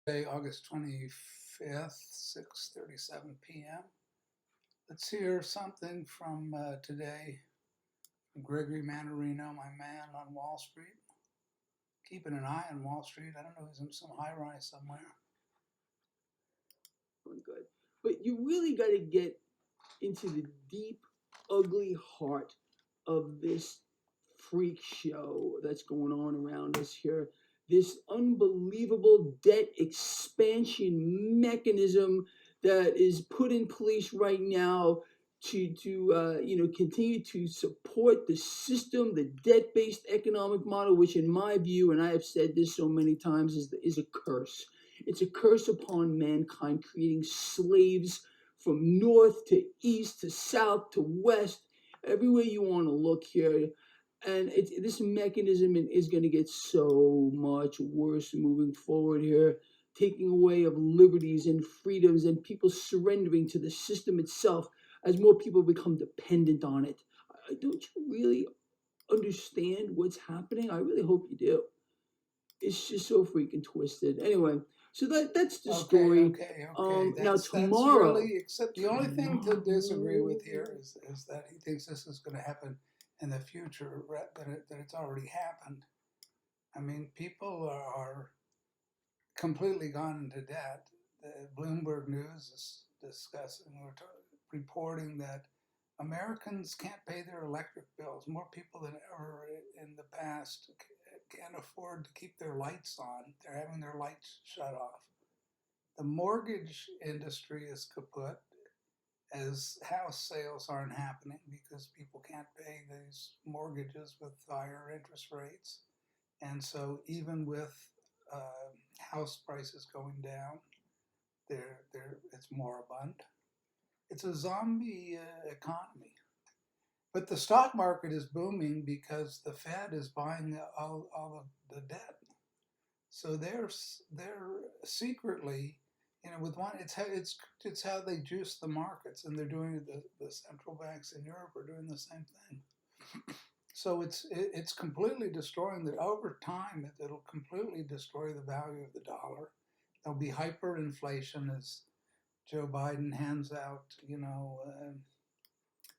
Today, August 25th, 6:37 p.m. Let's hear something from today. Gregory Mannarino, my man on Wall Street. Keeping an eye on Wall Street. I don't know, he's in some high rise somewhere. Good. But you really got to get into the deep, ugly heart of this freak show that's going on around us here. This unbelievable debt expansion mechanism that is put in place right now to continue to support the system, the debt-based economic model, which in my view, and I have said this so many times, is a curse. It's a curse upon mankind, creating slaves from north to east to south to west, everywhere you want to look here. And this mechanism is going to get so much worse moving forward here, taking away of liberties and freedoms and people surrendering to the system itself as more people become dependent on it. Don't you really understand what's happening? I really hope you do. It's just so freaking twisted. Anyway, so that's the story. Okay. Now That's tomorrow, really, except the only thing to disagree with here is that he thinks this is going to happen in the future, that it's already happened. I mean, people are completely gone into debt. The Bloomberg News is discussing or reporting that Americans can't pay their electric bills. More people than ever in the past can't afford to keep their lights on. They're having their lights shut off. The mortgage industry is kaput, as house sales aren't happening because people can't pay these mortgages with higher interest rates. And so even with house prices going down, it's moribund. It's a zombie economy. But the stock market is booming because the Fed is buying all of the debt. So they're secretly, with one, it's how they juice the markets, and they're doing the central banks in Europe are doing the same thing. So it's completely destroying that over time. It'll completely destroy the value of the dollar. There'll be hyperinflation as Joe Biden hands out,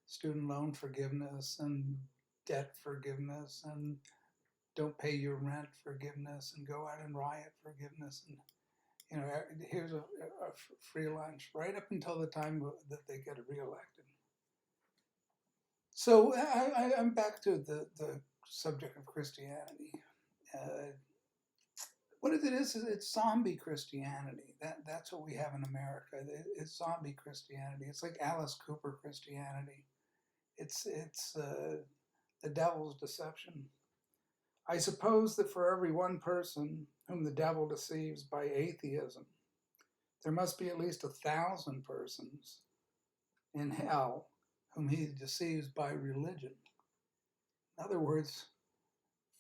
student loan forgiveness and debt forgiveness and don't pay your rent forgiveness and go out and riot forgiveness, and here's a free lunch right up until the time that they get reelected. So I'm back to the subject of Christianity. Uh, what it is it's zombie Christianity. That's what we have in America. It's zombie Christianity. It's like Alice Cooper Christianity. It's the devil's deception. I suppose that for every one person whom the devil deceives by atheism, there must be at least 1,000 persons in hell whom he deceives by religion. In other words,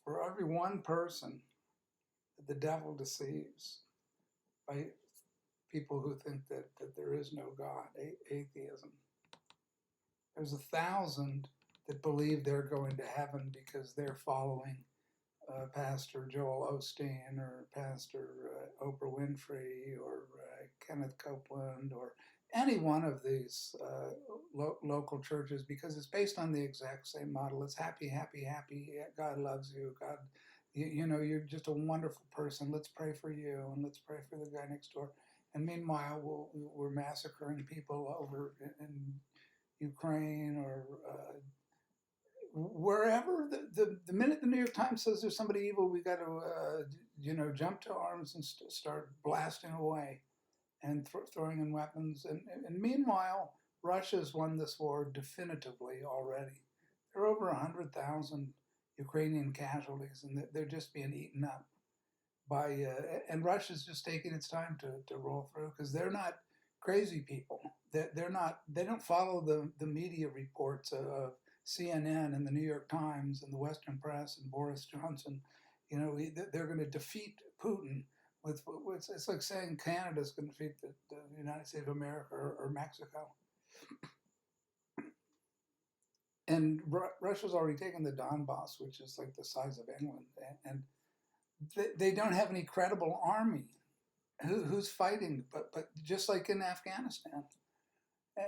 for every one person that the devil deceives by people who think that there is no God, atheism, there's 1,000 that believe they're going to heaven because they're following Pastor Joel Osteen or Pastor Oprah Winfrey or Kenneth Copeland or any one of these local churches, because it's based on the exact same model. It's happy, happy, happy. God loves you. God, you're just a wonderful person. Let's pray for you and let's pray for the guy next door. And meanwhile, we're massacring people over in Ukraine or wherever. The minute the New York Times says there's somebody evil, we got to jump to arms and start blasting away and throwing in weapons. And meanwhile, Russia's won this war definitively already. There are over 100,000 Ukrainian casualties, and they're just being eaten up by. And Russia's just taking its time to roll through because they're not crazy people. They're not. They don't follow the media reports of CNN and the New York Times and the Western press and Boris Johnson. They're going to defeat Putin with it's like saying Canada's going to defeat the United States of America or Mexico. And Russia's already taken the Donbass, which is like the size of England, and they don't have any credible army. who's fighting? But just like in Afghanistan,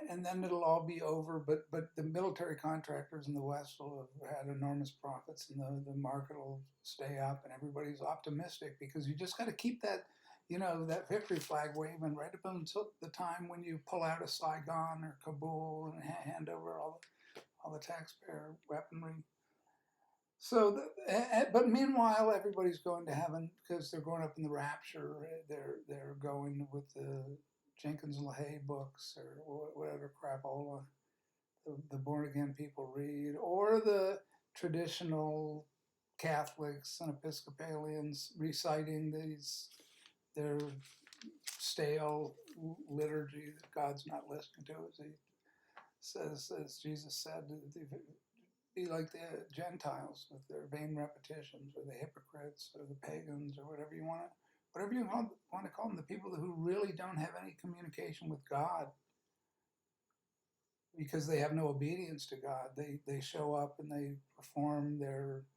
and then it'll all be over. But the military contractors in the West will have had enormous profits, and the market will stay up, and everybody's optimistic because you just got to keep that, that victory flag waving right up until the time when you pull out of Saigon or Kabul and hand over all the taxpayer weaponry. So, but meanwhile, everybody's going to heaven because they're going up in the rapture. They're going with the Jenkins LaHaye books or whatever crapola the born again people read, or the traditional Catholics and Episcopalians reciting their stale liturgy that God's not listening to, as he says, as Jesus said, be like the Gentiles with their vain repetitions, or the hypocrites, or the pagans, or whatever you want to call them, the people who really don't have any communication with God because they have no obedience to God. They show up and they perform their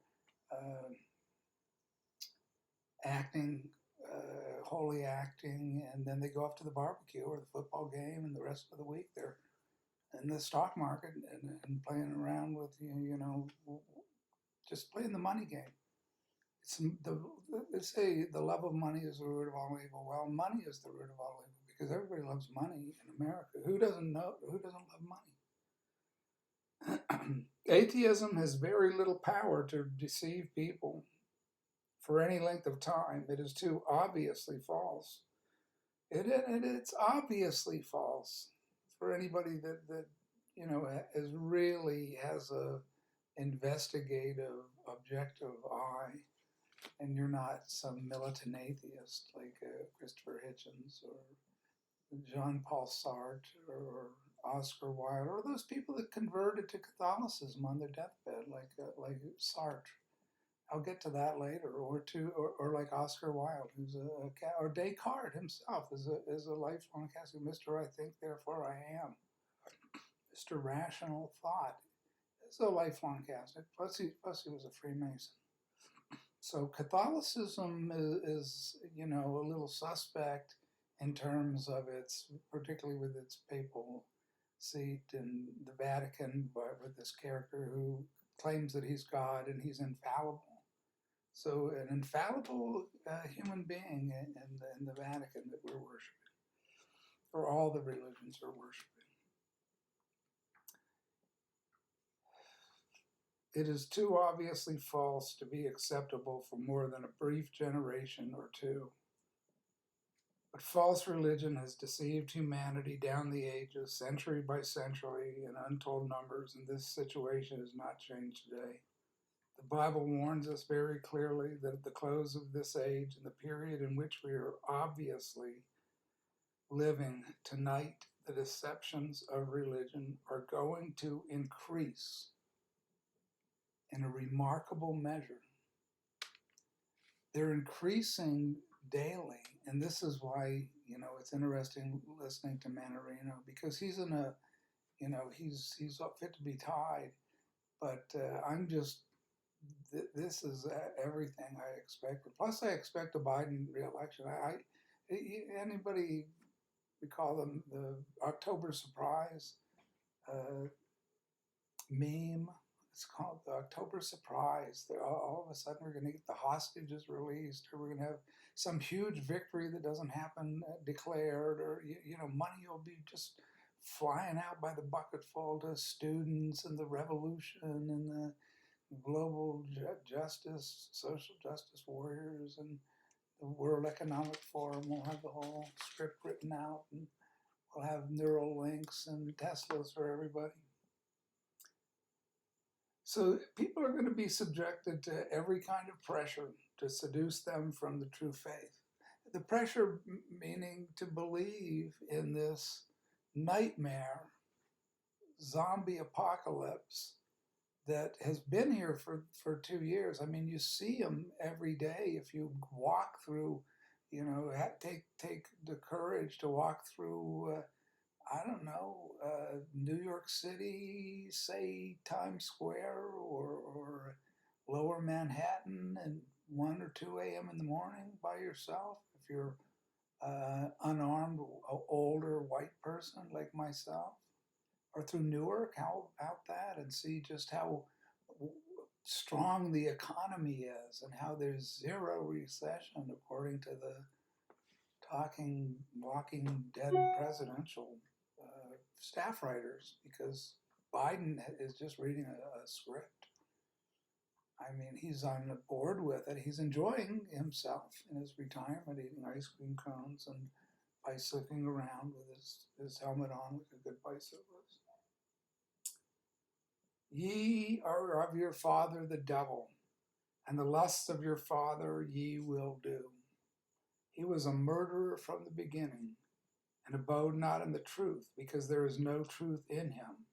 acting, holy acting, and then they go off to the barbecue or the football game, and the rest of the week they're in the stock market and playing around with just playing the money game. They say the love of money is the root of all evil. Well, money is the root of all evil because everybody loves money in America. Who doesn't love money? Atheism has very little power to deceive people for any length of time. It is too obviously false. It's obviously false for anybody that is really has a investigative, objective eye, and you're not some militant atheist like Christopher Hitchens or Jean-Paul Sartre or Oscar Wilde, or those people that converted to Catholicism on their deathbed, like Sartre. I'll get to that later, or like Oscar Wilde, or Descartes himself is a lifelong Catholic. Mr. I think, therefore I am. Mr. Rational Thought is a lifelong Catholic. Plus he was a Freemason. So Catholicism is a little suspect in terms of particularly with its papal seat in the Vatican, but with this character who claims that he's God and he's infallible. So an infallible human being in the Vatican that we're worshiping, or all the religions are worshiping. It is too obviously false to be acceptable for more than a brief generation or two. But false religion has deceived humanity down the ages, century by century, in untold numbers, and this situation has not changed today. The Bible warns us very clearly that at the close of this age, and the period in which we are obviously living tonight, the deceptions of religion are going to increase in a remarkable measure. They're increasing daily, and this is why it's interesting listening to Manarino, because he's in a he's fit to be tied, but this is everything I expected. Plus, I expect a Biden re-election. Anybody recall the October surprise meme? It's called the October surprise. All of a sudden, we're going to get the hostages released, or we're going to have some huge victory that doesn't happen declared, or money will be just flying out by the bucketful to students and the revolution and the global justice, social justice warriors, and the World Economic Forum will have the whole script written out, and we'll have neural links and Teslas for everybody. So people are going to be subjected to every kind of pressure to seduce them from the true faith. The pressure meaning to believe in this nightmare zombie apocalypse that has been here for 2 years. I mean, you see them every day. If you walk through, take the courage to walk through, New York City, say Times Square or Lower Manhattan, and 1 or 2 a.m. in the morning by yourself. If you're an unarmed, older white person like myself? Or through Newark? How about that? And see just how strong the economy is and how there's zero recession according to the talking, walking dead presidential staff writers, because Biden is just reading a script. I mean, he's on the board with it. He's enjoying himself in his retirement, eating ice cream cones and bicycling around with his helmet on, like a good bicyclist. Ye are of your father the devil, and the lusts of your father ye will do. He was a murderer from the beginning, and abode not in the truth, because there is no truth in him.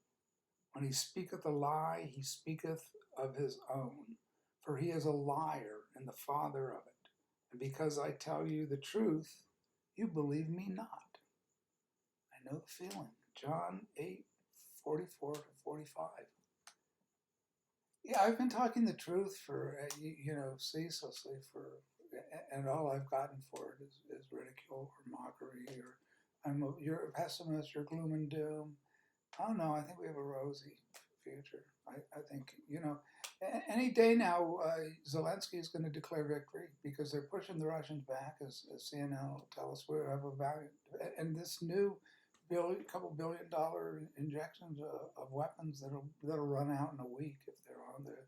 When he speaketh a lie, he speaketh of his own, for he is a liar and the father of it. And because I tell you the truth, you believe me not. I know the feeling. John 8:44 to 45. Yeah, I've been talking the truth for, ceaselessly and all I've gotten for it is ridicule or mockery, or you're a pessimist, you're gloom and doom. Oh no, I think we have a rosy future. I think, any day now, Zelensky is going to declare victory because they're pushing the Russians back, as CNN will tell us. We have a value, and this new couple $1 billion injections of weapons that'll run out in a week if they're on there,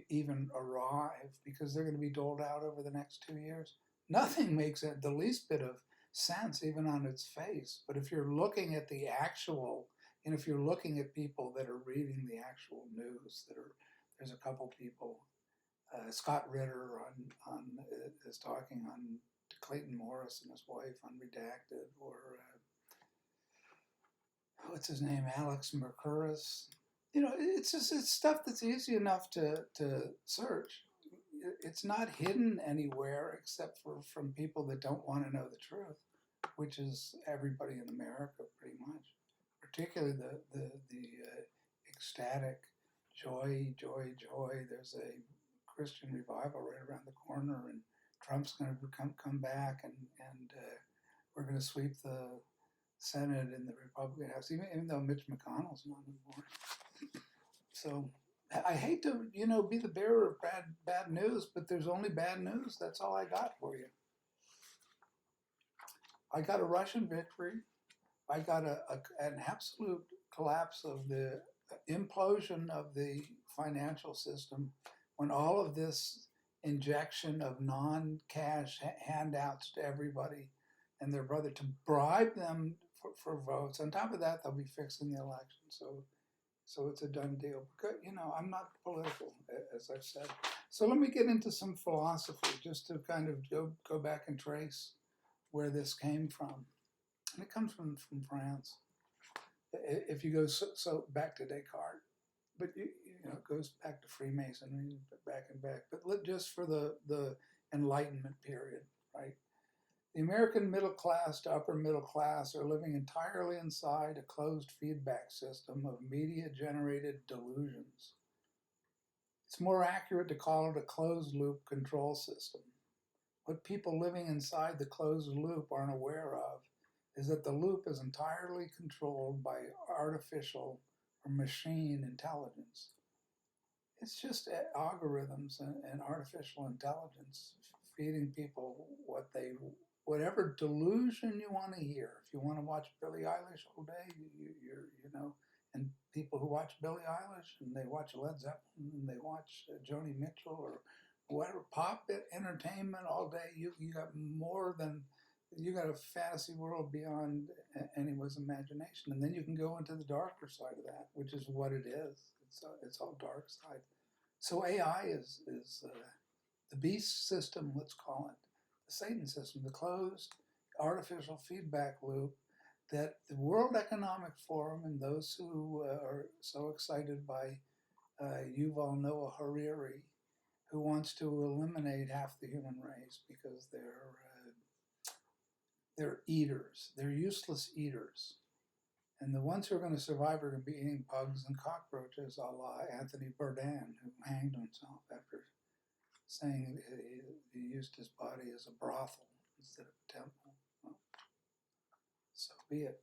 even arrive, because they're going to be doled out over the next 2 years. Nothing makes it the least bit of sense, even on its face. But if you're looking at the actual, and if you're looking at people that are reading the actual news, there's a couple people, Scott Ritter is talking on Clayton Morris and his wife on Redacted, or what's his name, Alex Mercouris. It's stuff that's easy enough to search. It's not hidden anywhere except from people that don't want to know the truth, which is everybody in America pretty much. Particularly the ecstatic joy. There's a Christian revival right around the corner, and Trump's going to come back, and we're going to sweep the Senate and the Republican House, even though Mitch McConnell's not anymore. So I hate to, be the bearer of bad news, but there's only bad news. That's all I got for you. I got a Russian victory. I got an absolute collapse of the implosion of the financial system when all of this injection of non-cash handouts to everybody and their brother to bribe them for votes. On top of that, they'll be fixing the election. So it's a done deal. But, I'm not political, as I've said. So let me get into some philosophy just to kind of go back and trace where this came from. And it comes from France. If you go so back to Descartes, but it goes back to Freemasonry, back and back. But just for the Enlightenment period, right? The American middle class to upper middle class are living entirely inside a closed feedback system of media-generated delusions. It's more accurate to call it a closed-loop control system. What people living inside the closed loop aren't aware of is that the loop is entirely controlled by artificial or machine intelligence. It's just algorithms and artificial intelligence feeding people whatever delusion you want to hear. If you want to watch Billie Eilish all day, and people who watch Billie Eilish and they watch Led Zeppelin and they watch Joni Mitchell or whatever pop entertainment all day, you got a fantasy world beyond anyone's imagination. And then you can go into the darker side of that, which is what it is. It's all dark side. So AI is the beast system, let's call it, the Satan system, the closed artificial feedback loop that the World Economic Forum and those who are so excited by Yuval Noah Harari, who wants to eliminate half the human race because they're eaters. They're useless eaters. And the ones who are going to survive are going to be eating bugs and cockroaches, a la Anthony Bourdain, who hanged himself after saying he used his body as a brothel instead of a temple. be it.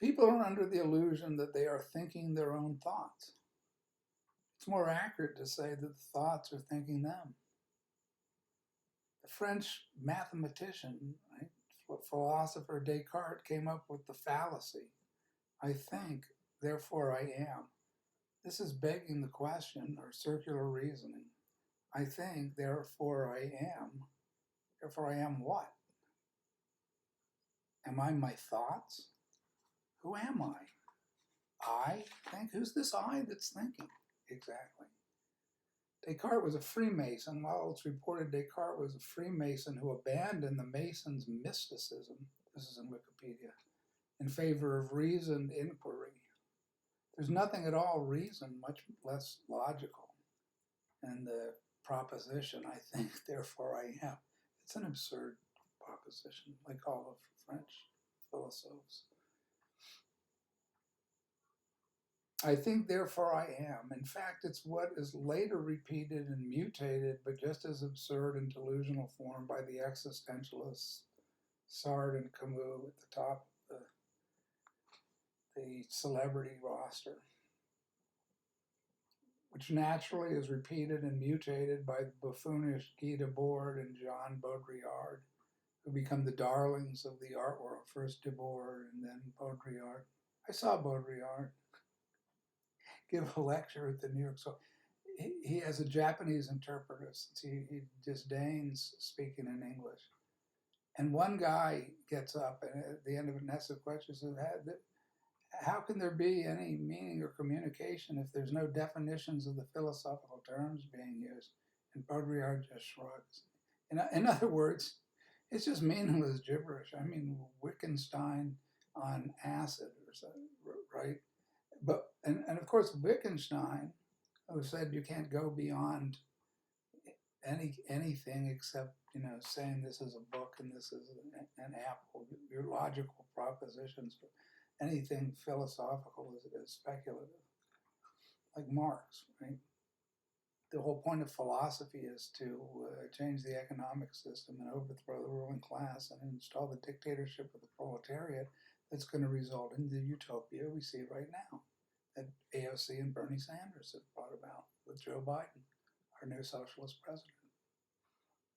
People are under the illusion that they are thinking their own thoughts. It's more accurate to say that the thoughts are thinking them. The French mathematician, right, philosopher Descartes came up with the fallacy. I think, therefore I am. This is begging the question or circular reasoning. I think, therefore I am. Therefore I am what? Am I my thoughts? Who am I? I think? Who's this I that's thinking? Exactly. Descartes was a Freemason. While it's reported Descartes was a Freemason who abandoned the Masons' mysticism, this is in Wikipedia, in favor of reasoned inquiry. There's nothing at all reasoned, much less logical, in the proposition, I think, therefore I am. It's an absurd proposition, like all of French philosophers. I think, therefore I am. In fact, it's what is later repeated and mutated, but just as absurd and delusional form by the existentialists Sartre and Camus at the top of the celebrity roster, which naturally is repeated and mutated by the buffoonish Guy Debord and Jean Baudrillard, who become the darlings of the art world. First Debord and then Baudrillard. I saw Baudrillard give a lecture at the New York. So he has a Japanese interpreter since he disdains speaking in English. And one guy gets up and at the end of it and asks a question, says, how can there be any meaning or communication if there's no definitions of the philosophical terms being used? And Baudrillard just shrugs. In other words, it's just meaningless gibberish. I mean, Wittgenstein on acid or something, right? But and of course Wittgenstein, who said you can't go beyond anything except saying this is a book and this is an apple. Your logical propositions, anything philosophical is speculative, like Marx, right? The whole point of philosophy is to change the economic system and overthrow the ruling class and install the dictatorship of the proletariat that's going to result in the utopia we see right now that AOC and Bernie Sanders have brought about with Joe Biden, our new socialist president.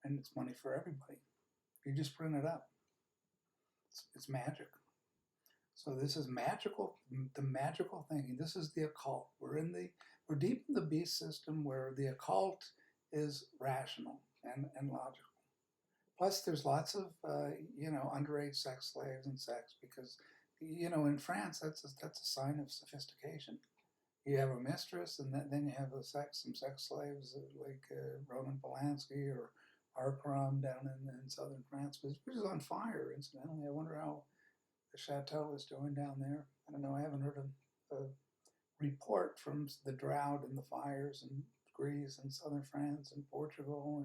And it's money for everybody. You just print it up. It's magic. So this is magical, the magical thinking. This is the occult. We're deep in the beast system where the occult is rational and logical. Plus, there's lots of underage sex slaves and sex because in France that's a sign of sophistication. You have a mistress, and then you have some sex slaves like Roman Polanski or Arcram down in southern France, which is on fire. Incidentally, I wonder how the chateau is doing down there. I don't know. I haven't heard a report from the drought and the fires in Greece and southern France and Portugal.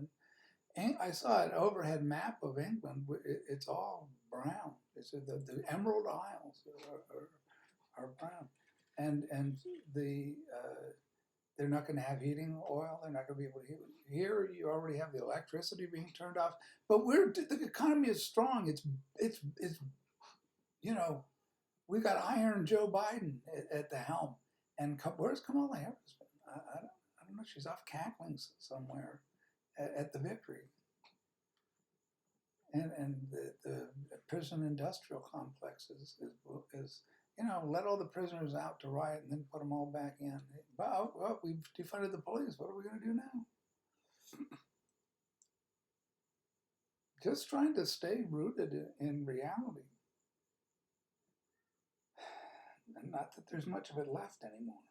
And I saw an overhead map of England. It's all brown. It's the Emerald Isles are brown, and they're not going to have heating oil. They're not going to be able to heat. Here, you already have the electricity being turned off. But the economy is strong. It's we got Iron Joe Biden at the helm. And where's Kamala Harris? I don't know. She's off cackling somewhere at the victory. And the prison industrial complex is let all the prisoners out to riot and then put them all back in. Well, we've defunded the police. What are we going to do now? Just trying to stay rooted in reality. And not that there's much of it left anymore.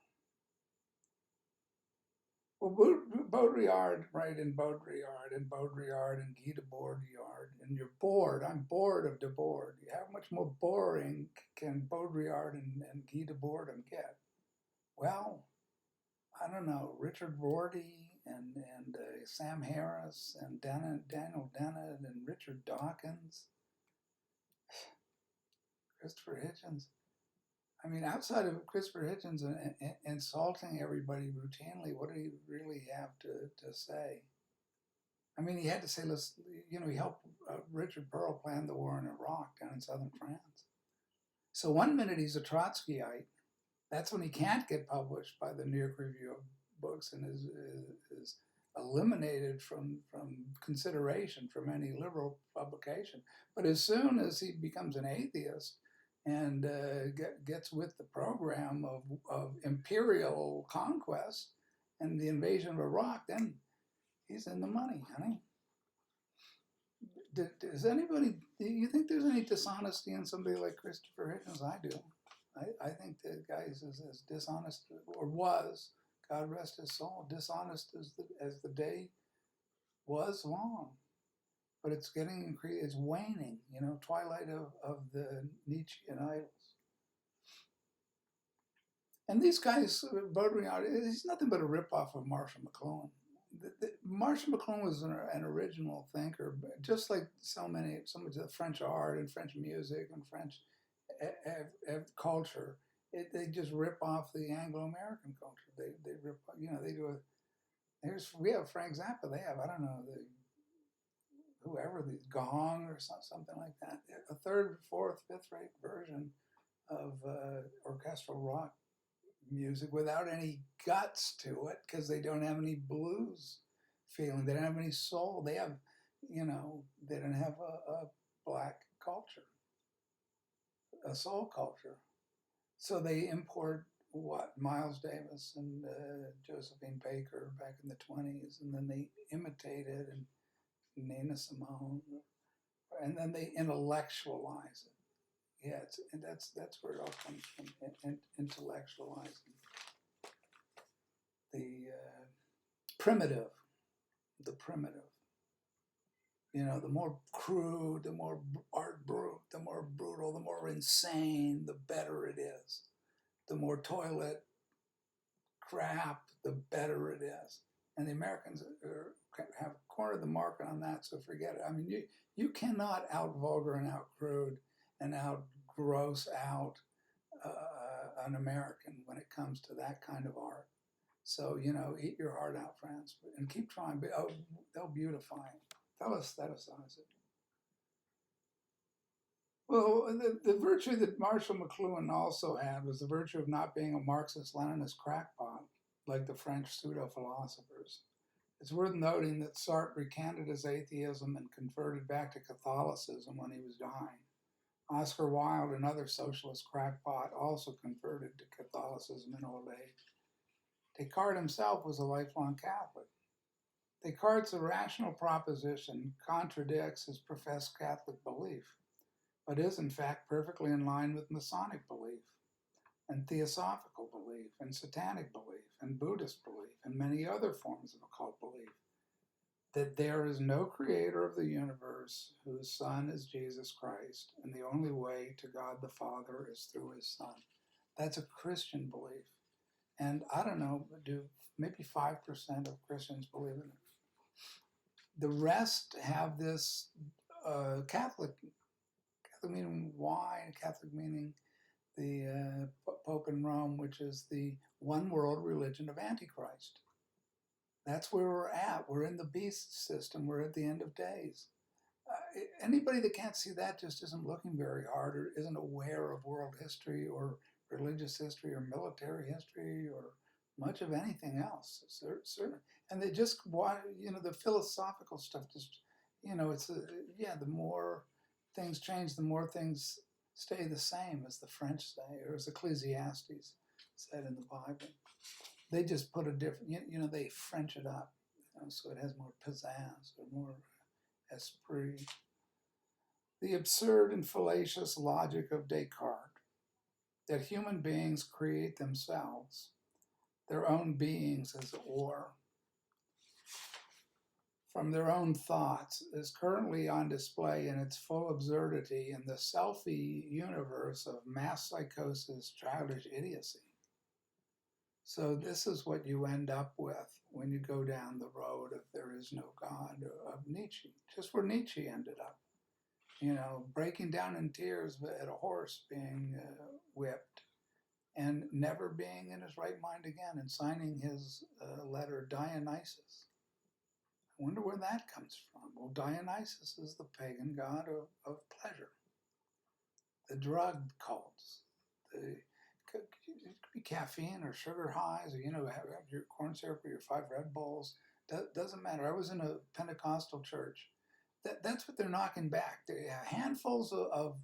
Well, Baudrillard, right, and Baudrillard and Guy Debord, and you're bored. I'm bored of Debord. How much more boring can Baudrillard and Guy Debord get? Well, I don't know. Richard Rorty and Sam Harris and Daniel Dennett and Richard Dawkins, Christopher Hitchens. I mean, outside of Christopher Hitchens insulting everybody routinely, what do you really have to say? I mean, he had to say, let's, you know, he helped Richard Pearl plan the war in Iraq down in southern France. So one minute he's a Trotskyite. That's when he can't get published by the New York Review of Books and is eliminated from consideration from any liberal publication. But as soon as he becomes an atheist and gets with the program of imperial conquest and the invasion of Iraq, then he's in the money, honey. Does anybody, do you think there's any dishonesty in somebody like Christopher Hitchens? I do. I think the guy is as dishonest, or was, God rest his soul, dishonest as the day was long. But it's getting, it's waning, you know, twilight of the Nietzschean idols. And these guys voting out, he's nothing but a ripoff of Marshall McLuhan. Marshall McLuhan was an original thinker, just like so much of French art and French music and French culture. They just rip off the Anglo-American culture. They rip, you know, they do a. We have Frank Zappa. They have, I don't know, whoever, the Gong or something like that. A third, fourth, fifth-rate version of orchestral rock music without any guts to it, because they don't have any blues feeling. They don't have any soul. They have, you know, they don't have a black culture, a soul culture. So they import what, Miles Davis and Josephine Baker back in the 20s, and then they imitate it, and Nina Simone, and then they intellectualize it. Yeah, that's where it all comes from, intellectualizing. The primitive. You know, the more crude, the more art brute, the more brutal, the more insane, the better it is. The more toilet crap, the better it is. And the Americans have cornered the market on that, so forget it. I mean, you cannot out vulgar and out crude and out gross out an American when it comes to that kind of art. So, you know, eat your heart out, France, and keep trying. But they'll beautify it. They'll aestheticize it. Well, the virtue that Marshall McLuhan also had was the virtue of not being a Marxist-Leninist crackpot, like the French pseudo-philosophers. It's worth noting that Sartre recanted his atheism and converted back to Catholicism when he was dying. Oscar Wilde, another socialist crackpot, also converted to Catholicism in old age. Descartes himself was a lifelong Catholic. Descartes' irrational proposition contradicts his professed Catholic belief, but is in fact perfectly in line with Masonic belief, and theosophical belief, and satanic belief, and Buddhist belief, and many other forms of occult belief, that there is no creator of the universe whose Son is Jesus Christ, and the only way to God the Father is through his Son. That's a Christian belief. And I don't know, maybe 5% of Christians believe in it. The rest have this Catholic meaning why, Catholic meaning the Pope in Rome, which is the one world religion of Antichrist. That's where we're at. We're in the beast system. We're at the end of days. Anybody that can't see that just isn't looking very hard, or isn't aware of world history or religious history or military history or much of anything else. Certainly. And they just, you know, the philosophical stuff just, you know, it's, the more things change, the more things stay the same, as the French say, or as Ecclesiastes said in the Bible. They just put a different, you know, they French it up, you know, so it has more pizzazz or more esprit. The absurd and fallacious logic of Descartes, that human beings create themselves, their own beings as it were, from their own thoughts, is currently on display in its full absurdity in the selfie universe of mass psychosis, childish idiocy. So this is what you end up with when you go down the road of there is no God, of Nietzsche, just where Nietzsche ended up. You know, breaking down in tears at a horse being whipped, and never being in his right mind again, and signing his letter Dionysus. I wonder where that comes from. Well, Dionysus is the pagan god of pleasure. The drug cults, the could be caffeine or sugar highs, or have your corn syrup or your 5 Red Bulls. Doesn't matter. I was in a Pentecostal church. That's what they're knocking back. They have handfuls of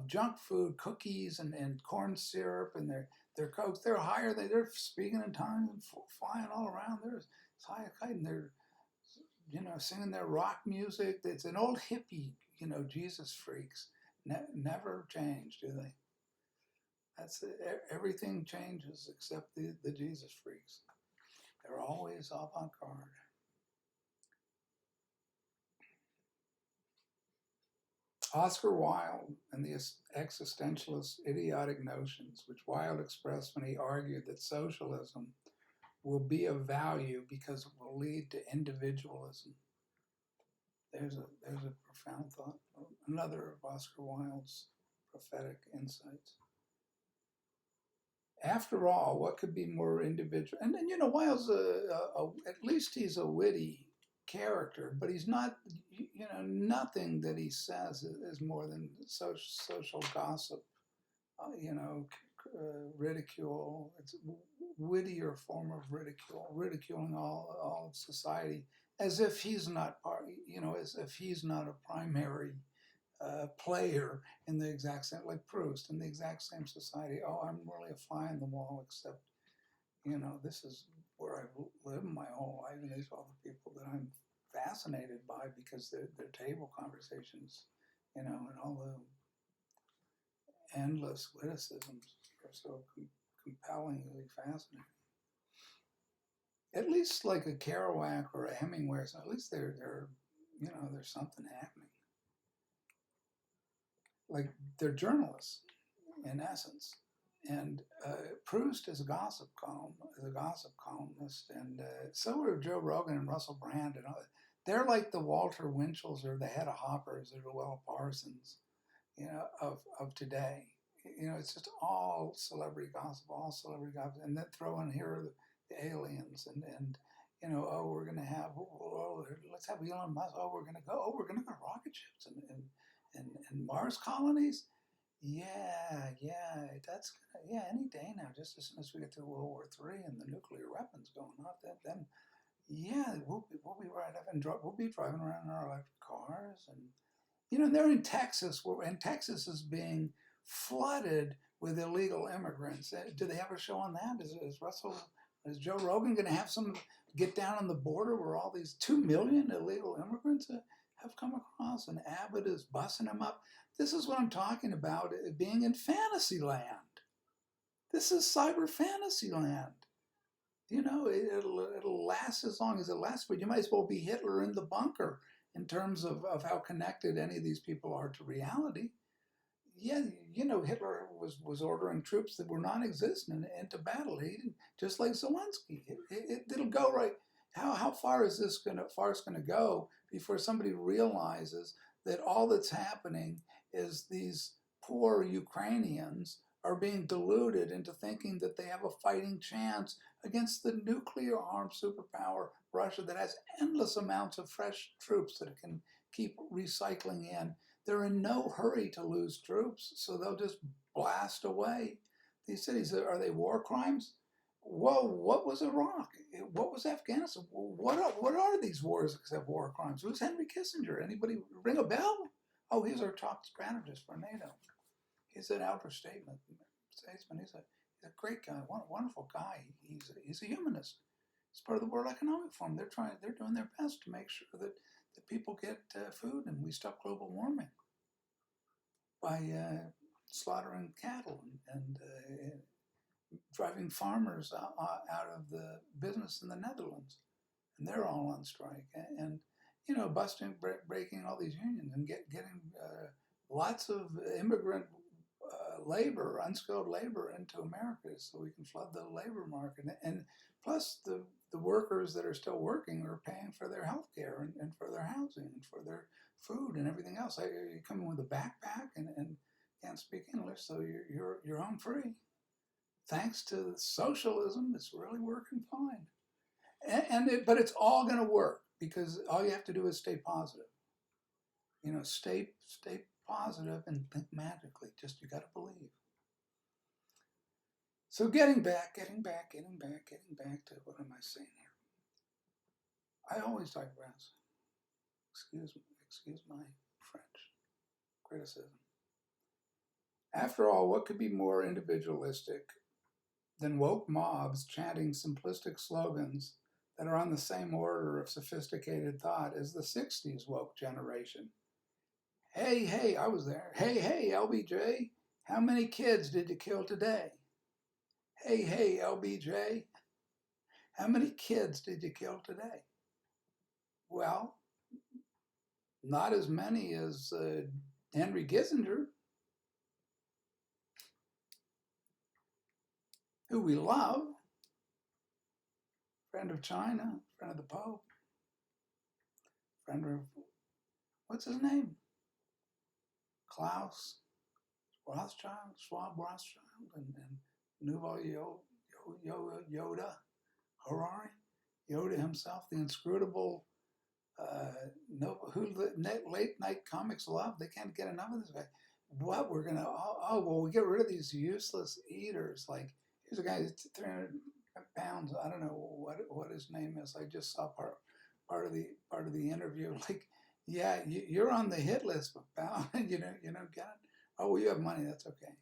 junk food, cookies and corn syrup, and their cokes. They're higher. They're speaking in tongues and flying all around. They're high, and they're singing their rock music. It's an old hippie, Jesus freaks. Never change, do they? That's everything changes except the Jesus freaks. They're always avant-garde. Oscar Wilde and the existentialist idiotic notions, which Wilde expressed when he argued that socialism will be of value because it will lead to individualism. There's a profound thought. Another of Oscar Wilde's prophetic insights. After all, what could be more individual? And then, Wilde's at least he's a witty character, but he's not, nothing that he says is more than social gossip, ridicule. It's a wittier form of ridicule, ridiculing all of society as if he's not part, as if he's not a primary player in the exact same, like Proust, in the exact same society. Oh, I'm really a fly on the wall, except, this is where I've lived my whole life, and these are all the people that I'm fascinated by because their table conversations, and all the endless witticisms are so compellingly fascinating. At least like a Kerouac or a Hemingway, so at least there's something happening. Like they're journalists in essence, and Proust is a gossip columnist, and so are Joe Rogan and Russell Brand, and they're like the Walter Winchells or the Hedda Hoppers or Llewellyn Parsons, of today. It's just all celebrity gossip, and then throw in here the aliens and oh, we're gonna have let's have Elon Musk. Oh, we're gonna go rocket ships and Mars colonies. Yeah, that's any day now. Just as soon as we get to World War III and the nuclear weapons going off, then we'll be right up and we'll be driving around in our electric cars, and they're in Texas, and Texas is being flooded with illegal immigrants. Do they have a show on that? Is Joe Rogan going to have some get down on the border where all these 2 million illegal immigrants have come across, and Abbott is busting them up? This is what I'm talking about, being in Fantasyland. This is cyber Fantasyland. It'll last as long as it lasts, but you might as well be Hitler in the bunker in terms of how connected any of these people are to reality. Yeah, Hitler was ordering troops that were non-existent into battle. He didn't, just like Zelensky. It'll go right. How far is this going to go before somebody realizes that all that's happening is these poor Ukrainians are being deluded into thinking that they have a fighting chance against the nuclear-armed superpower Russia that has endless amounts of fresh troops that it can keep recycling in. They're in no hurry to lose troops, so they'll just blast away these cities. Are they war crimes? Whoa, what was Iraq? What was Afghanistan? What are these wars except war crimes? Who's Henry Kissinger? Anybody ring a bell? Oh, he's our top strategist for NATO. He's an outer statesman. He's a great guy, wonderful guy. He's a humanist. He's part of the World Economic Forum. They're doing their best to make sure that people get food and we stop global warming by slaughtering cattle and driving farmers out of the business in the Netherlands, and they're all on strike, and breaking all these unions and getting lots of immigrant labor, unskilled labor into America so we can flood the labor market. And plus the workers that are still working are paying for their health care and for their housing and for their food and everything else. You come in with a backpack and can't speak English, so you're home free. Thanks to socialism, it's really working fine. But it's all going to work. because all you have to do is stay positive. Stay positive and think magically. Just you got to believe. So getting back to what am I saying here? I always digress. Excuse my French criticism. After all, what could be more individualistic than woke mobs chanting simplistic slogans that are on the same order of sophisticated thought as the 60s woke generation? Hey, I was there. Hey, LBJ, how many kids did you kill today? Hey, LBJ, how many kids did you kill today? Well, not as many as Henry Kissinger, who we love, friend of China, friend of the Pope, friend of, what's his name? Klaus Schwab Rothschild, and Yuval Yoda Harari, Yoda himself, the inscrutable, who late night comics love. They can't get enough of this guy. What we're gonna? We get rid of these useless eaters. Like here's a guy who's 300 pounds. I don't know what his name is. I just saw part of the interview. Like, yeah, you're on the hit list, pal. you don't get it. Oh, well, you have money. That's okay.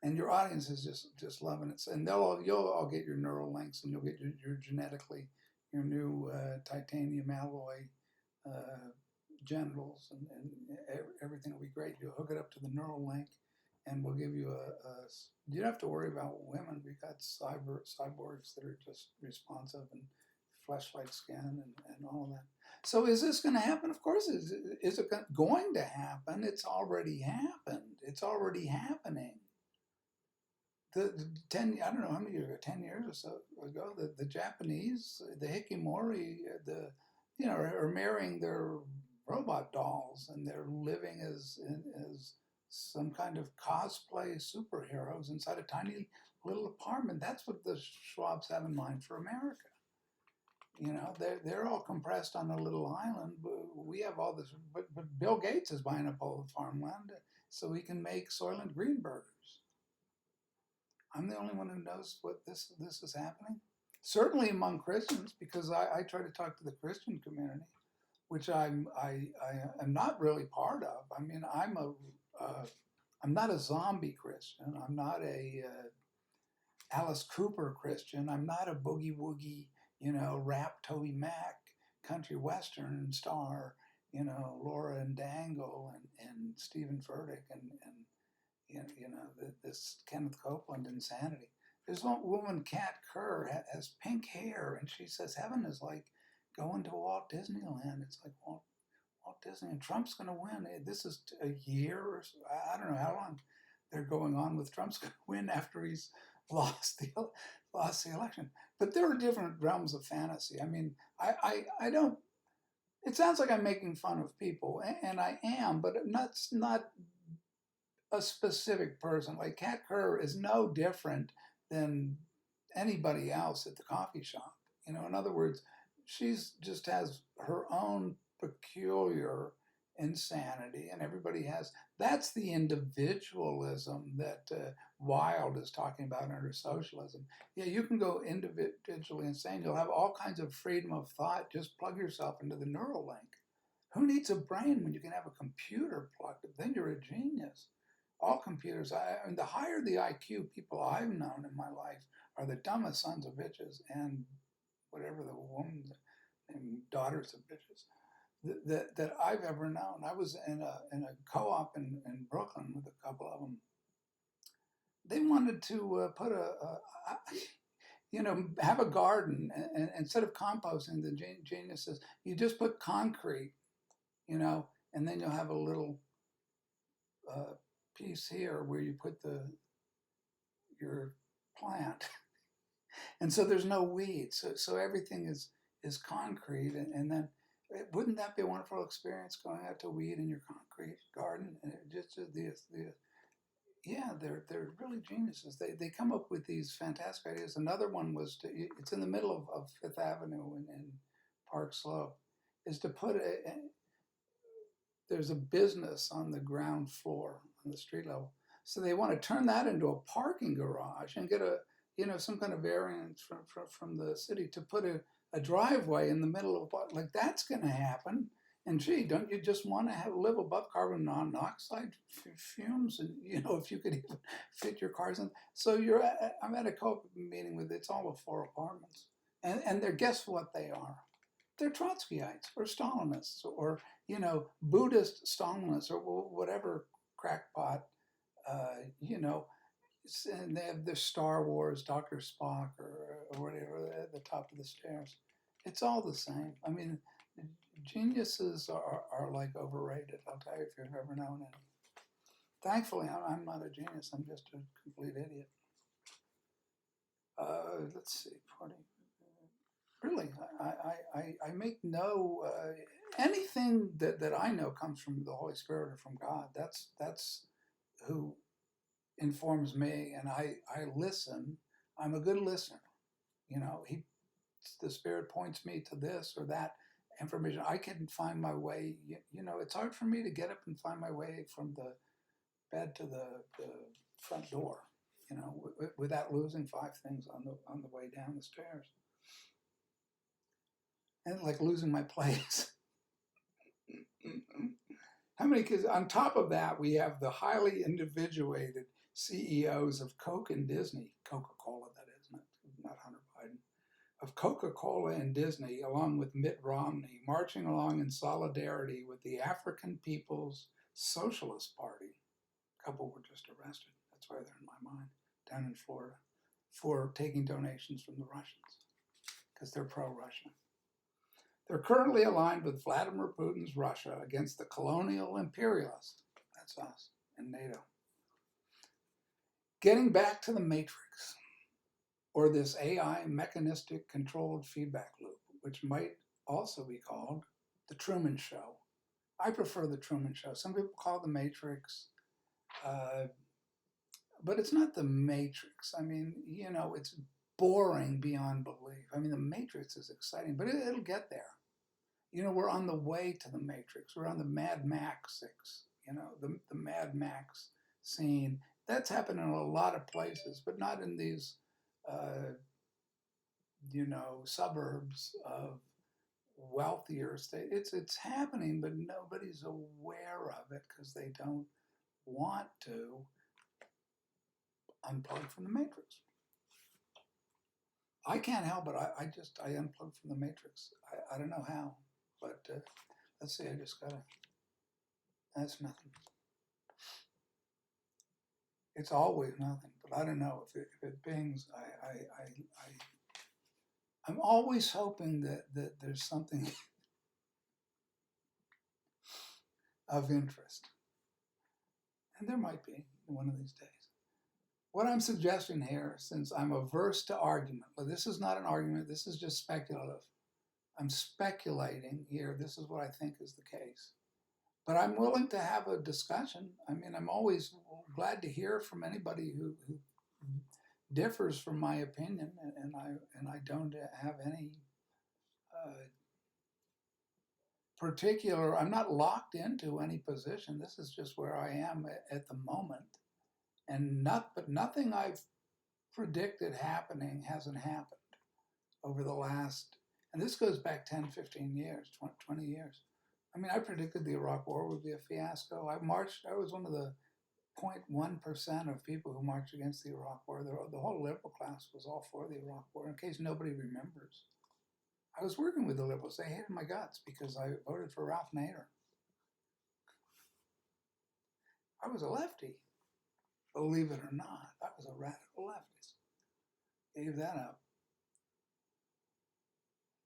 And your audience is just loving it. And you'll all get your neural links, and you'll get your new titanium alloy genitals, and everything will be great. You'll hook it up to the neural link, and we'll give you you don't have to worry about women. We've got cyborgs that are just responsive and flesh-like skin and all of that. So is this going to happen? Of course. Is it going to happen? It's already happened. It's already happening. I don't know how many years ago, 10 years or so ago, the Japanese, the Hikimori, are marrying their robot dolls, and they're living as some kind of cosplay superheroes inside a tiny little apartment. That's what the Schwabs have in mind for America. They're all compressed on a little island. We have all this, but Bill Gates is buying up all the farmland so he can make Soylent Green burgers. I'm the only one who knows what this is happening. Certainly among Christians, because I try to talk to the Christian community, which I am not really part of. I mean, I'm not a zombie Christian. I'm not a Alice Cooper Christian. I'm not a boogie woogie, rap Toby Mac country western star, Laura and Dangle and Stephen Furtick and this Kenneth Copeland insanity. There's one woman, Kat Kerr, has pink hair, and she says heaven is like going to Walt Disneyland. It's like Walt Disney, and Trump's going to win. This is a year, or so, I don't know how long they're going on with Trump's going to win after he's lost the election. But there are different realms of fantasy. I mean, I don't. It sounds like I'm making fun of people, and I am, but not a specific person. Like Kat Kerr is no different than anybody else at the coffee shop. In other words, she's just has her own peculiar insanity, and everybody has. That's the individualism that Wilde is talking about under socialism. Yeah, you can go individually insane. You'll have all kinds of freedom of thought. Just plug yourself into the neural link. Who needs a brain when you can have a computer plugged in? Then you're a genius. All computers, the higher the IQ people I've known in my life are the dumbest sons of bitches, and whatever the woman's and daughters of bitches that I've ever known. I was in a co-op in Brooklyn with a couple of them. They wanted to put have a garden, and instead of composting, the genius says, you just put concrete, and then you'll have a little piece here where you put your plant, and so there's no weeds. So everything is concrete, and then wouldn't that be a wonderful experience, going out to weed in your concrete garden? And they're really geniuses. They come up with these fantastic ideas. Another one was it's in the middle of Fifth Avenue in Park Slope, is to put there's a business on the ground floor on the street level. So they want to turn that into a parking garage and get some kind of variance from the city to put a driveway in the middle of what, like that's going to happen. And gee, don't you just want to live above carbon monoxide fumes? And if you could even fit your cars in. So I'm at a co-op meeting with, it's all of 4 apartments, and they're, guess what they are? They're Trotskyites or Stalinists or Buddhist Stalinists or whatever crackpot, and they have the Star Wars Dr. Spock or whatever at the top of the stairs. It's all the same. I mean, geniuses are like overrated. I'll tell you if you've ever known any. Thankfully, I'm not a genius. I'm just a complete idiot. Let's see, really, I make no anything that I know comes from the Holy Spirit or from God. That's who informs me, and I listen. I'm a good listener. The Spirit points me to this or that information. I can find my way. It's hard for me to get up and find my way from the bed to the front door. Without losing 5 things on the way down the stairs. And like losing my place. How many kids? On top of that, we have the highly individuated CEOs of Coke and Disney, Coca-Cola, that is, not Hunter Biden, of Coca-Cola and Disney, along with Mitt Romney, marching along in solidarity with the African People's Socialist Party. A couple were just arrested. That's why they're in my mind, down in Florida, for taking donations from the Russians, because they're pro-Russia. They're currently aligned with Vladimir Putin's Russia against the colonial imperialists. That's us and NATO. Getting back to the matrix, or this AI mechanistic controlled feedback loop, which might also be called the Truman Show. I prefer the Truman Show. Some people call it the Matrix, but it's not the Matrix. I mean, it's boring beyond belief. I mean, the Matrix is exciting, but it'll get there. We're on the way to the Matrix. We're on the Mad Max 6, the Mad Max scene. That's happened in a lot of places, but not in these, suburbs of wealthier states. It's happening, but nobody's aware of it because they don't want to unplug from the Matrix. I can't help it. I unplugged from the Matrix. I don't know how. But let's see, I just gotta, that's nothing. It's always nothing, but I don't know if it bings. I'm always hoping that there's something of interest. And there might be one of these days. What I'm suggesting here, since I'm averse to argument, but this is not an argument, this is just speculative. I'm speculating here. This is what I think is the case. But I'm willing to have a discussion. I mean, I'm always glad to hear from anybody who differs from my opinion, and I don't have any particular. I'm not locked into any position. This is just where I am at the moment, and nothing I've predicted happening hasn't happened over the last. And this goes back 10, 15 years, 20 years. I mean, I predicted the Iraq War would be a fiasco. I was one of the 0.1% of people who marched against the Iraq War. The whole liberal class was all for the Iraq War, in case nobody remembers. I was working with the liberals. They hated my guts because I voted for Ralph Nader. I was a lefty, believe it or not. I was a radical leftist. Gave that up.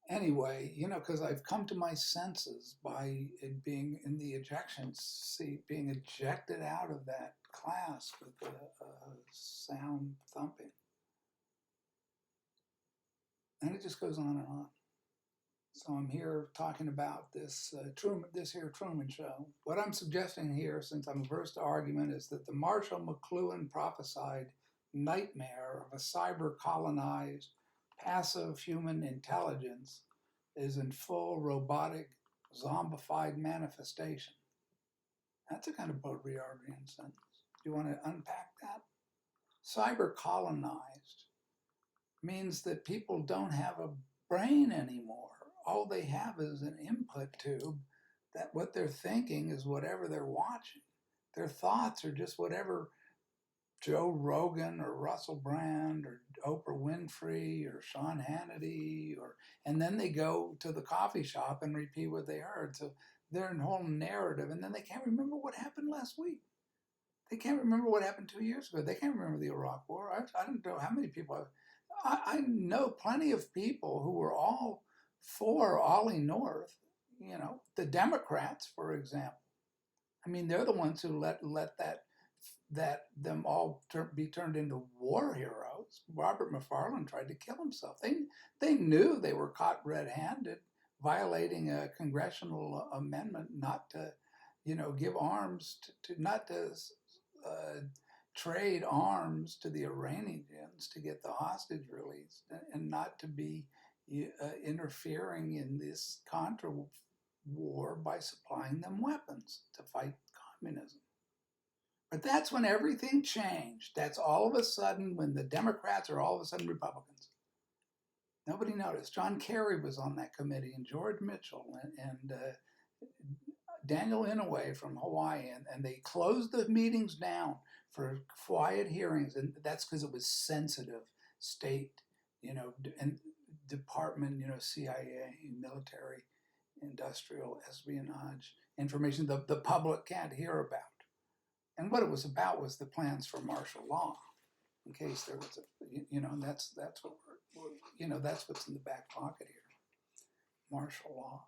Anyway, because I've come to my senses by it being in the ejection seat, being ejected out of that class with the sound thumping. And it just goes on and on. So I'm here talking about this Truman Show. What I'm suggesting here, since I'm averse to argument, is that the Marshall McLuhan prophesied nightmare of a cyber-colonized, passive human intelligence is in full robotic, zombified manifestation. That's a kind of Baudrillardian sentence. Do you want to unpack that? Cyber colonized means that people don't have a brain anymore. All they have is an input tube that what they're thinking is whatever they're watching. Their thoughts are just whatever Joe Rogan or Russell Brand or Oprah Winfrey or Sean Hannity, and then they go to the coffee shop and repeat what they heard. So they're in a whole narrative, and then they can't remember what happened last week. They can't remember what happened 2 years ago. They can't remember the Iraq War. I don't know how many people. I know plenty of people who were all for Ollie North. You know, the Democrats, for example. I mean, they're the ones who let that them all be turned into war heroes. Robert McFarlane tried to kill himself. They knew they were caught red-handed, violating a congressional amendment not to, give arms to not to trade arms to the Iranians to get the hostage released, and not to be interfering in this Contra war by supplying them weapons to fight communism. But that's when everything changed. That's all of a sudden when the Democrats are all of a sudden Republicans. Nobody noticed. John Kerry was on that committee, and George Mitchell, and Daniel Inouye from Hawaii, and they closed the meetings down for quiet hearings, and that's because it was sensitive state, and department, CIA, military, industrial espionage information the public can't hear about. And what it was about was the plans for martial law, in case there was and that's what that's what's in the back pocket here. Martial law,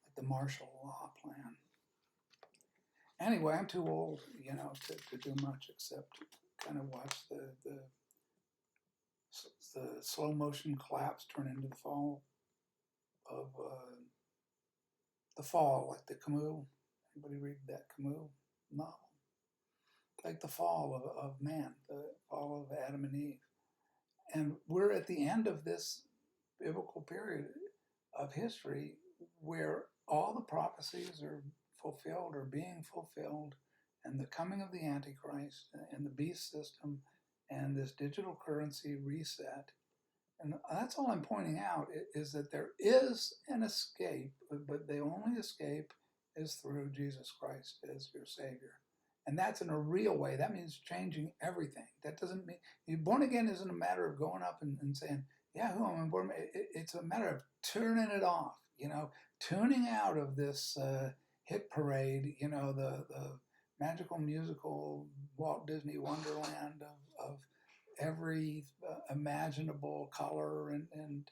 like the martial law plan. Anyway, I'm too old, to do much except kind of watch the slow motion collapse turn into the fall of like the Camus. Anybody read that Camus novel? Like the fall of man, the fall of Adam and Eve. And we're at the end of this biblical period of history where all the prophecies are fulfilled or being fulfilled, and the coming of the Antichrist and the beast system and this digital currency reset. And that's all I'm pointing out, is that there is an escape, but the only escape is through Jesus Christ as your Savior. And that's in a real way. That means changing everything. That doesn't mean, born again isn't a matter of going up and saying, yeah, who am I born? It's a matter of turning it off, tuning out of this hit parade, the magical musical Walt Disney Wonderland of every imaginable color and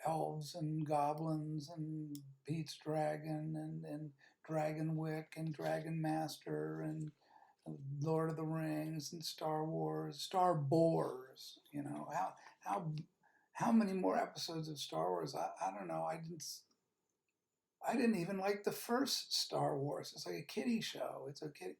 elves and goblins and Pete's Dragon and Dragonwick and Dragon Master and Lord of the Rings and Star Wars, Star Bores. How many more episodes of Star Wars? I don't know. I didn't even like the first Star Wars. It's like a kiddie show. It's a kiddie.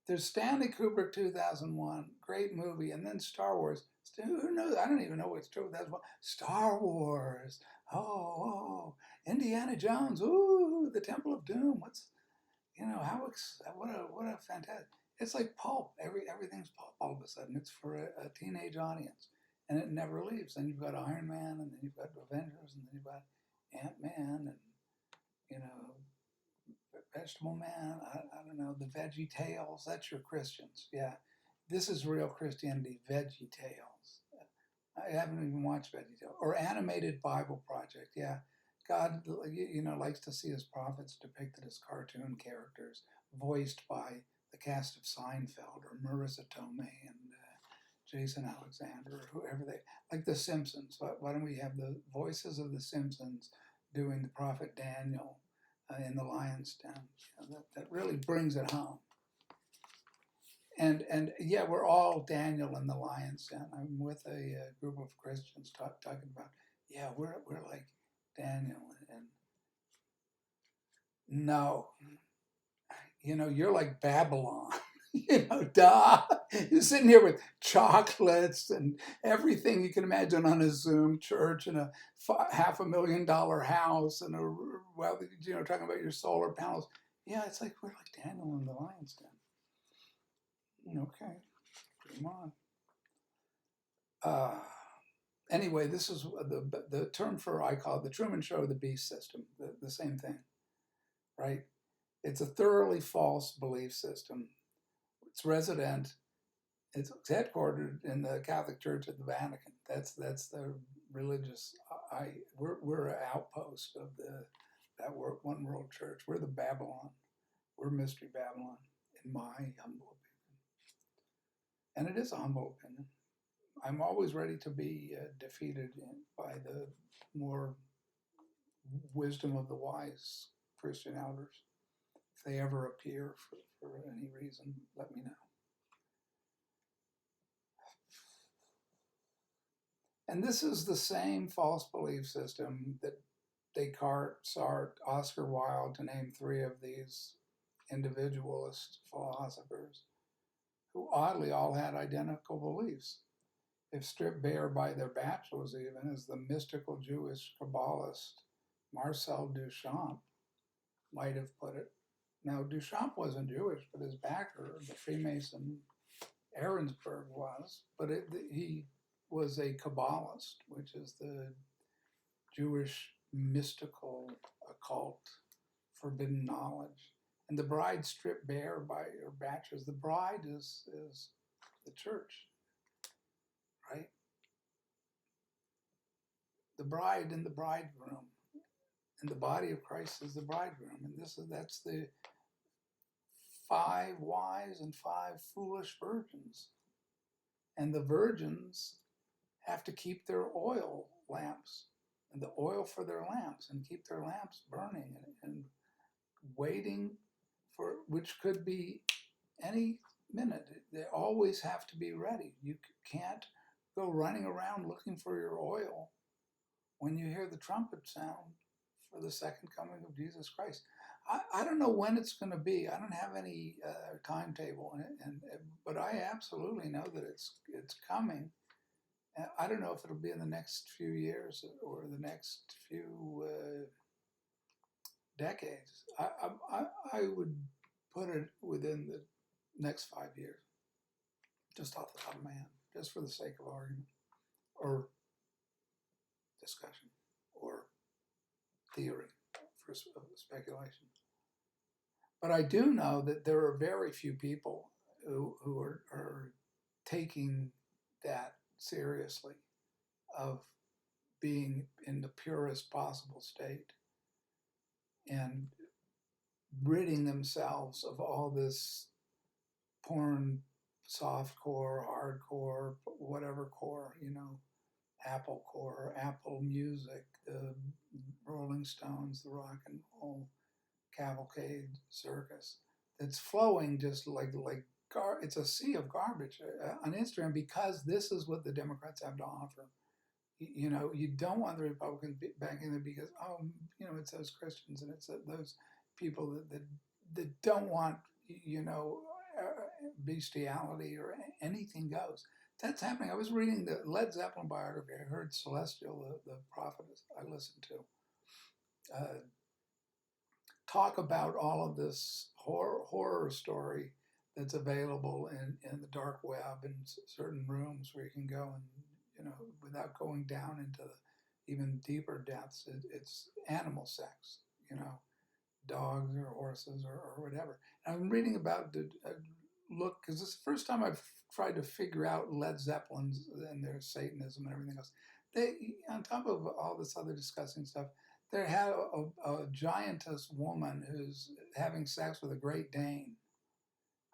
There's Stanley Kubrick 2001, great movie, and then Star Wars. Who knows? I don't even know what's true. That's what Star Wars. Oh, Indiana Jones. Ooh, the Temple of Doom. What a fantastic. It's like pulp. Everything's pulp all of a sudden. It's for a teenage audience, and it never leaves. Then you've got Iron Man, and then you've got Avengers, and then you've got Ant-Man, and Vegetable Man, I don't know, the Veggie Tales, that's your Christians. Yeah, this is real Christianity, Veggie Tales. I haven't even watched Veggie Tales. Or Animated Bible Project, yeah. God, likes to see his prophets depicted as cartoon characters, voiced by the cast of Seinfeld, or Marissa Tomei and Jason Alexander, or whoever like the Simpsons. Why don't we have the voices of the Simpsons doing the prophet Daniel in the lion's den? That really brings it home. And yeah, we're all Daniel in the lion's den. I'm with a group of Christians talking about, yeah, we're like Daniel. And no, you're like Babylon. Duh. You're sitting here with chocolates and everything you can imagine on a Zoom church and a $500,000 house and well, talking about your solar panels. Yeah, it's like we're like Daniel in the lion's den. Okay, come on. Anyway, this is the term for, I call it the Truman Show, the beast system, the same thing, right? It's a thoroughly false belief system. It's resident. It's headquartered in the Catholic Church at the Vatican. That's the religious. We're an outpost of that one world church. We're the Babylon. We're Mystery Babylon, in my humble opinion. And it is a humble opinion. I'm always ready to be defeated by the more wisdom of the wise Christian elders. If they ever appear for any reason, let me know. And this is the same false belief system that Descartes, Sartre, Oscar Wilde, to name three of these individualist philosophers, who oddly all had identical beliefs. If stripped bare by their bachelors, even, as the mystical Jewish Kabbalist Marcel Duchamp might have put it. Now, Duchamp wasn't Jewish, but his backer, the Freemason Ahrensberg, was. But he was a Kabbalist, which is the Jewish mystical occult forbidden knowledge. And the bride stripped bare by her bachelors. The bride is the church, right? The bride and the bridegroom, and the body of Christ is the bridegroom. And that's the 5 wise and 5 foolish virgins. And the virgins have to keep their oil lamps and the oil for their lamps and keep their lamps burning and waiting for, which could be any minute. They always have to be ready. You can't go running around looking for your oil when you hear the trumpet sound for the second coming of Jesus Christ. I don't know when it's going to be. I don't have any timetable, but I absolutely know that it's coming. I don't know if it'll be in the next few years or the next few decades. I would put it within the next 5 years, just off the top of my head, just for the sake of argument or discussion or theory for speculation. But I do know that there are very few people who are taking that seriously, of being in the purest possible state and ridding themselves of all this porn, softcore, hardcore, whatever core, Apple core, Apple Music, the Rolling Stones, the rock and roll cavalcade circus that's flowing just like it's a sea of garbage on Instagram, because this is what the Democrats have to offer. You don't want the Republicans back in there because, it's those Christians and it's those people that don't want, bestiality or anything goes. That's happening. I was reading the Led Zeppelin biography. I heard Celestial, the prophet I listened to, talk about all of this horror story that's available in the dark web and certain rooms where you can go and, without going down into the even deeper depths. It's animal sex, dogs or horses or whatever. And I'm reading about look, because it's the first time I've tried to figure out Led Zeppelin's and their Satanism and everything else. They, on top of all this other disgusting stuff, they had a giantess woman who's having sex with a Great Dane.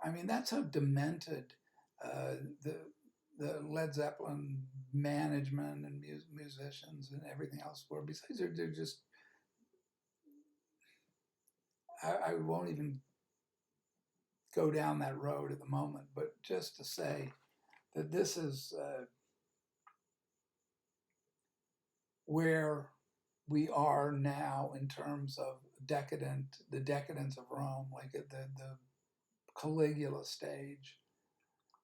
I mean, that's how demented the Led Zeppelin management and musicians and everything else were. Besides, they're just, I won't even go down that road at the moment, but just to say that this is where we are now in terms of the decadence of Rome, like the Caligula stage,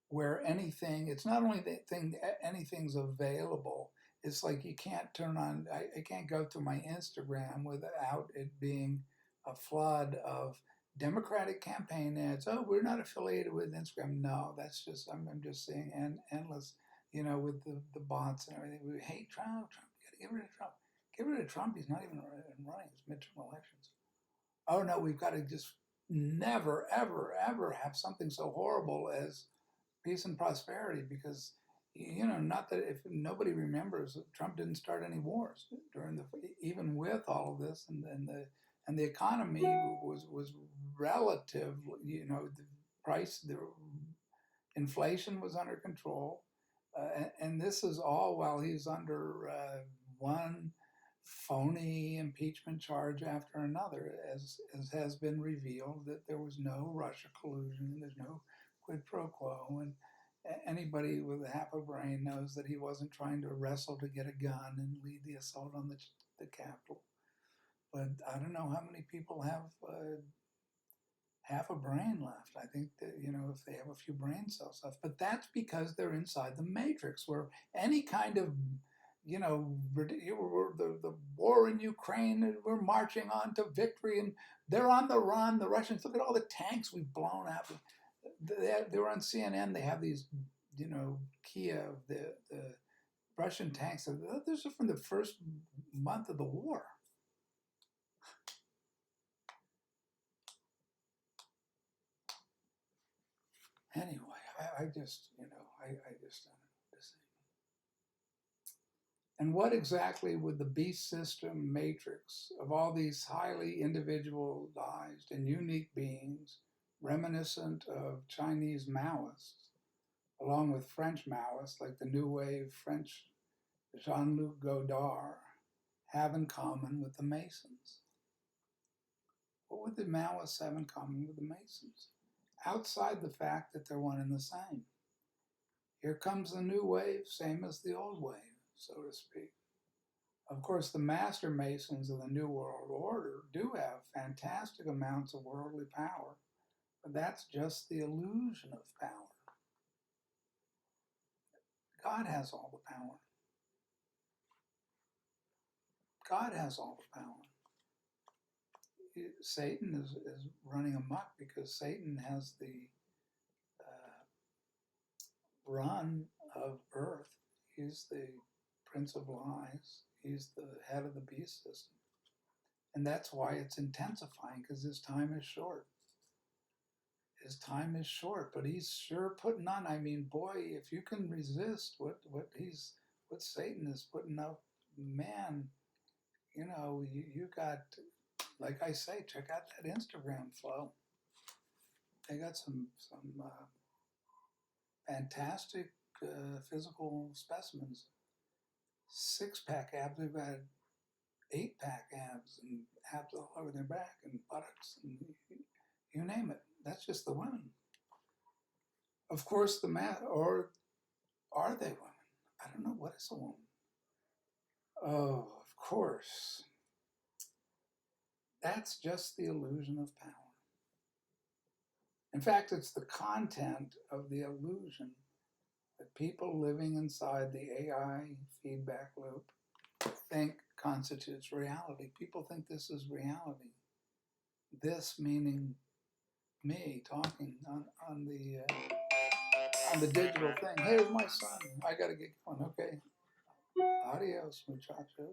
where it's not only the thing, anything's available. It's like you can't turn on, I can't go to my Instagram without it being a flood of Democratic campaign ads. Oh, we're not affiliated with Instagram. No, that's just, I'm just seeing endless, with the bots and everything. We hate Trump. Trump, you gotta get rid of Trump. Get rid of Trump. He's not even running his midterm elections. Oh no, we've got to just never, ever, ever have something so horrible as peace and prosperity, because not that, if nobody remembers, Trump didn't start any wars during even with all of this, and the economy was relative. The inflation was under control, and this is all while he's under one phony impeachment charge after another, as has been revealed, that there was no Russia collusion, there's no quid pro quo, and anybody with a half a brain knows that he wasn't trying to wrestle to get a gun and lead the assault on the Capitol. But I don't know how many people have half a brain left. I think that, if they have a few brain cells left, but that's because they're inside the matrix, where any kind of, the war in Ukraine, we're marching on to victory, and they're on the run. The Russians, look at all the tanks we've blown up. They were on CNN. They have these, Kiev, the Russian tanks. Those are from the first month of the war. Anyway, I just, I just don't know what to say. And what exactly would the beast system matrix of all these highly individualized and unique beings, reminiscent of Chinese Maoists, along with French Maoists like the New Wave French Jean-Luc Godard, have in common with the Masons? What would the Maoists have in common with the Masons, outside the fact that they're one and the same? Here comes the new wave, same as the old wave, so to speak. Of course, the master Masons of the New World Order do have fantastic amounts of worldly power, but that's just the illusion of power. God has all the power. God has all the power. Satan is running amok because Satan has the run of earth. He's the prince of lies. He's the head of the beast system. And that's why it's intensifying, because his time is short. His time is short, but he's sure putting on. I mean, boy, if you can resist what Satan is putting up, man, you got, like I say, check out that Instagram flow. They got some fantastic physical specimens. 6-pack abs. They've got 8-pack abs and abs all over their back and buttocks and you name it. That's just the women. Of course, or are they women? I don't know. What is a woman? Oh, of course. That's just the illusion of power. In fact, it's the content of the illusion that people living inside the AI feedback loop think constitutes reality. People think this is reality. This meaning me talking on the digital thing. Hey, my son, I gotta get going. Okay, adios, muchachos.